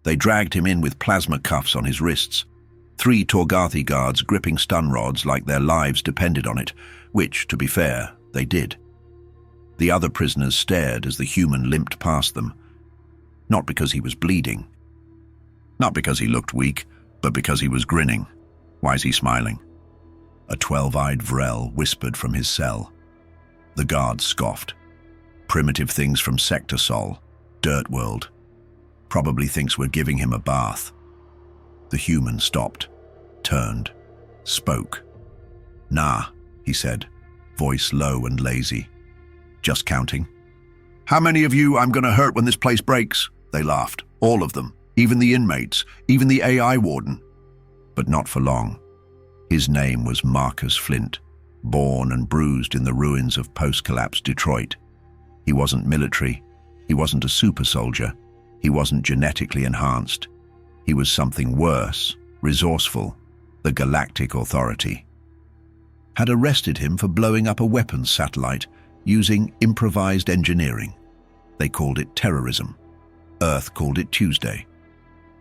They dragged him in with plasma cuffs on his wrists. 3 Torgathi guards gripping stun rods like their lives depended on it, which, to be fair, they did. The other prisoners stared as the human limped past them. Not because he was bleeding. Not because he looked weak, but because he was grinning. Why is he smiling? A 12-eyed Vrel whispered from his cell. The guards scoffed. Primitive things from Sector Sol, Dirt World. Probably thinks we're giving him a bath. The human stopped, turned, spoke. Nah, he said, voice low and lazy. Just counting. How many of you I'm gonna hurt when this place breaks? They laughed, all of them, even the inmates, even the AI warden. But not for long. His name was Marcus Flint, born and bruised in the ruins of post-collapse Detroit. He wasn't military. He wasn't a super soldier. He wasn't genetically enhanced. He was something worse, resourceful. The Galactic Authority had arrested him for blowing up a weapons satellite using improvised engineering. They called it terrorism. Earth called it Tuesday.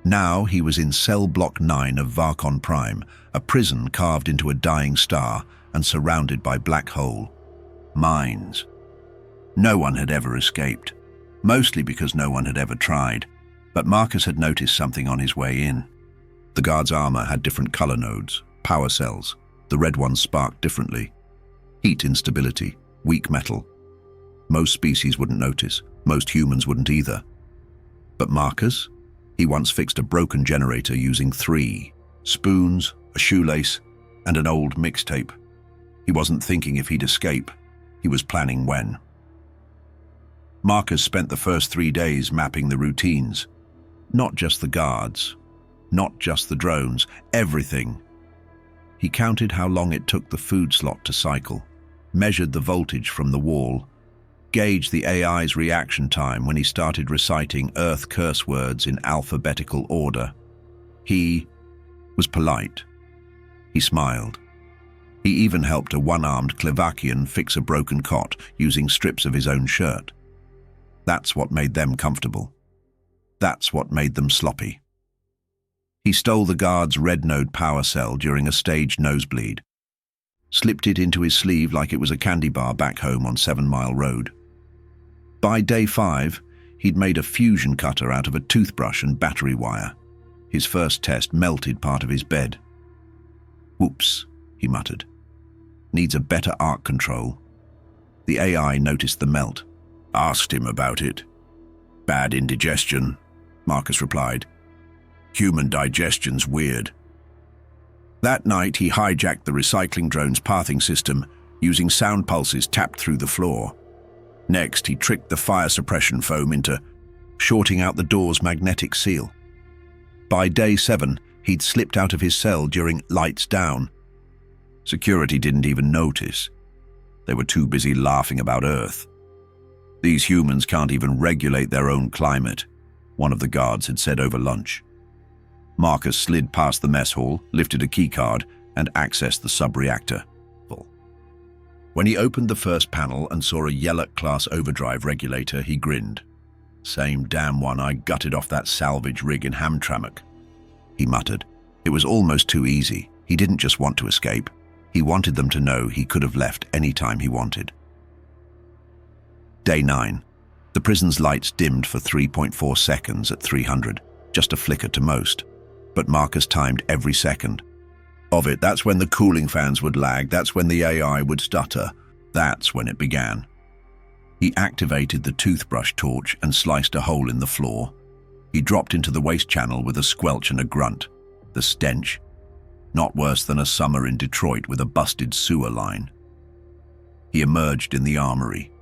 Now he was in Cell Block 9 of Varkon Prime, a prison carved into a dying star and surrounded by black hole mines. No one had ever escaped, mostly because no one had ever tried, but Marcus had noticed something on his way in. The guard's armor had different color nodes, power cells. The red ones sparked differently. Heat instability, weak metal. Most species wouldn't notice, most humans wouldn't either. But Marcus? He once fixed a broken generator using 3 spoons, a shoelace, and an old mixtape. He wasn't thinking if he'd escape, he was planning when. Marcus spent the first 3 days mapping the routines. Not just the guards, not just the drones, everything. He counted how long it took the food slot to cycle, measured the voltage from the wall, gauged the AI's reaction time when he started reciting Earth curse words in alphabetical order. He was polite. He smiled. He even helped a one-armed Klevakian fix a broken cot using strips of his own shirt. That's what made them comfortable. That's what made them sloppy. He stole the guard's red node power cell during a staged nosebleed, slipped it into his sleeve like it was a candy bar back home on 7 Mile Road. By day 5, he'd made a fusion cutter out of a toothbrush and battery wire. His first test melted part of his bed. Whoops, he muttered. Needs a better arc control. The AI noticed the melt. Asked him about it. Bad indigestion, Marcus replied. Human digestion's weird. That night, he hijacked the recycling drone's pathing system using sound pulses tapped through the floor. Next, he tricked the fire suppression foam into shorting out the door's magnetic seal. By day 7, he'd slipped out of his cell during lights down. Security didn't even notice. They were too busy laughing about Earth. These humans can't even regulate their own climate, one of the guards had said over lunch. Marcus slid past the mess hall, lifted a keycard, and accessed the sub-reactor. When he opened the first panel and saw a Yellow-class overdrive regulator, he grinned. Same damn one I gutted off that salvage rig in Hamtramck, he muttered. It was almost too easy. He didn't just want to escape. He wanted them to know he could have left any time he wanted. Day 9. The prison's lights dimmed for 3.4 seconds at 300, just a flicker to most. But Marcus timed every second of it. That's when the cooling fans would lag. That's when the AI would stutter. That's when it began. He activated the toothbrush torch and sliced a hole in the floor. He dropped into the waste channel with a squelch and a grunt. The stench. Not worse than a summer in Detroit with a busted sewer line. He emerged in the armory.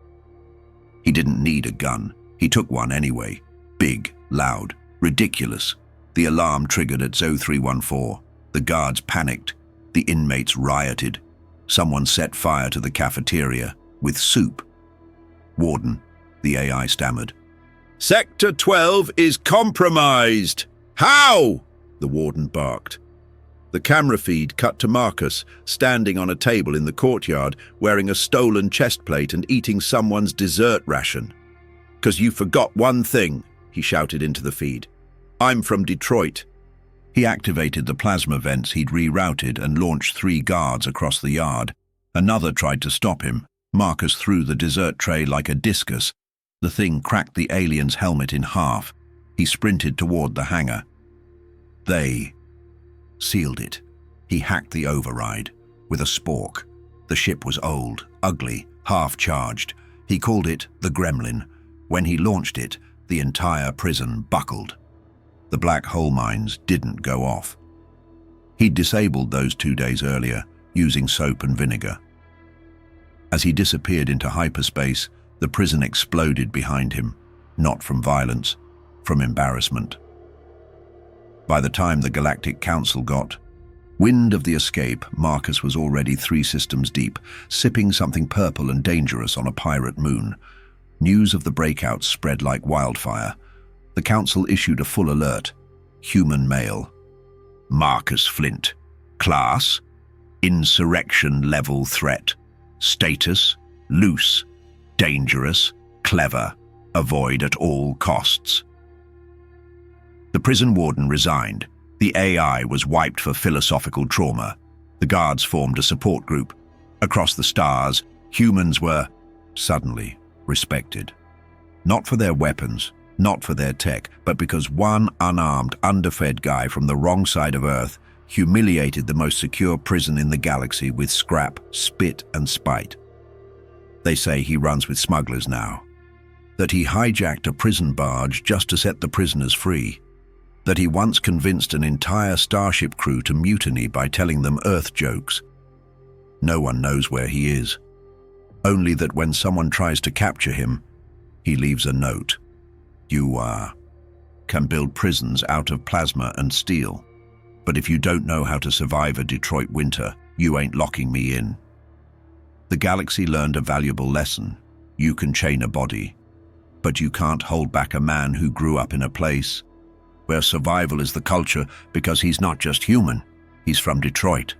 He didn't need a gun. He took one anyway. Big, loud, ridiculous. The alarm triggered at 0314. The guards panicked. The inmates rioted. Someone set fire to the cafeteria with soup. Warden, the AI stammered. Sector 12 is compromised. How? The warden barked. The camera feed cut to Marcus, standing on a table in the courtyard, wearing a stolen chest plate and eating someone's dessert ration. 'Cause you forgot one thing, he shouted into the feed. I'm from Detroit. He activated the plasma vents he'd rerouted and launched 3 guards across the yard. Another tried to stop him. Marcus threw the dessert tray like a discus. The thing cracked the alien's helmet in half. He sprinted toward the hangar. They sealed it. He hacked the override with a spork. The ship was old, ugly, half-charged. He called it the Gremlin. When he launched it, the entire prison buckled. The black hole mines didn't go off. He'd disabled those 2 days earlier, using soap and vinegar. As he disappeared into hyperspace, the prison exploded behind him, not from violence, from embarrassment. By the time the Galactic Council got wind of the escape, Marcus was already 3 systems deep, sipping something purple and dangerous on a pirate moon. News of the breakout spread like wildfire. The Council issued a full alert. Human male. Marcus Flint. Class: Insurrection level threat. Status: loose, dangerous, clever. Avoid at all costs. The prison warden resigned. The AI was wiped for philosophical trauma. The guards formed a support group. Across the stars, humans were, suddenly, respected. Not for their weapons, not for their tech, but because one unarmed, underfed guy from the wrong side of Earth humiliated the most secure prison in the galaxy with scrap, spit, and spite. They say he runs with smugglers now. That he hijacked a prison barge just to set the prisoners free. That he once convinced an entire starship crew to mutiny by telling them Earth jokes. No one knows where he is. Only that when someone tries to capture him, he leaves a note. You can build prisons out of plasma and steel. But if you don't know how to survive a Detroit winter, you ain't locking me in. The galaxy learned a valuable lesson. You can chain a body, but you can't hold back a man who grew up in a place where survival is the culture, because he's not just human, he's from Detroit.